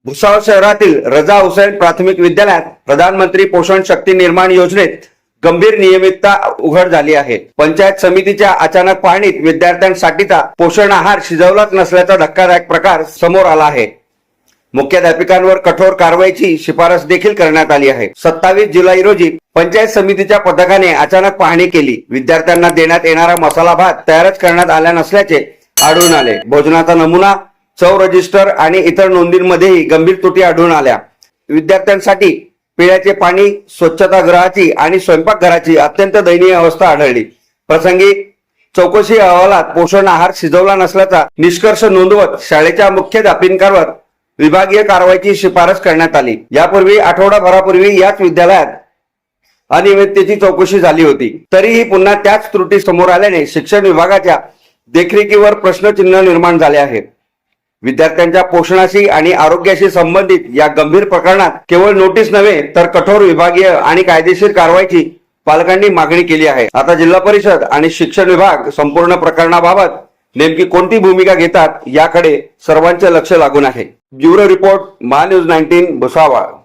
भुसावळ शहरातील रजा हुसैन प्राथमिक विद्यालयात प्रधानमंत्री पोषण शक्ती निर्माण योजनेत गंभीर नियमितता उघड झाली आहे। पंचायत समितीच्या अचानक पाहणीत विद्यार्थ्यांसाठीचा पोषण आहार शिजवलाच नसल्याचा धक्कादायक प्रकार समोर आला आहे। मुख्याध्यापकांवर कठोर कारवाईची शिफारस देखील करण्यात आली आहे। 27 जुलै रोजी पंचायत समितीच्या पथकाने अचानक पाहणी केली। विद्यार्थ्यांना देण्यात येणारा मसाला भात तयारच करण्यात आला नसल्याचे आढळून आले। भोजनाचा नमुना, चव रजिस्टर आणि इतर नोंदींमध्येही गंभीर त्रुटी आढळून आल्या। विद्यार्थ्यांसाठी पिण्याचे पाणी, स्वच्छतागृहाची आणि स्वयंपाकघराची अत्यंत दयनीय अवस्था आढळली। प्रसंगी चौकशी अहवालात पोषण आहार शिजवला नसल्याचा निष्कर्ष नोंदवत शाळेच्या मुख्याध्यापकांवर विभागीय कारवाईची शिफारस करण्यात आली। यापूर्वी आठवडाभरापूर्वी याच विद्यालयात अनियमिततेची चौकशी झाली होती, तरीही पुन्हा त्याच त्रुटी समोर आल्याने शिक्षण विभागाच्या देखरेखीवर प्रश्नचिन्ह निर्माण झाले आहे। विद्यार्थ्यांच्या पोषणाशी आणि आरोग्याशी संबंधित या गंभीर प्रकरणात केवळ नोटीस नव्हे तर कठोर विभागीय आणि कायदेशीर कारवाईची पालकांनी मागणी केली आहे। आता जिल्हा परिषद आणि शिक्षण विभाग संपूर्ण प्रकरणाबाबत नेमकी कोणती भूमिका घेतात याकडे सर्वांचे लक्ष लागून आहे। Bureau report, Mahanews 19, Bhusawal.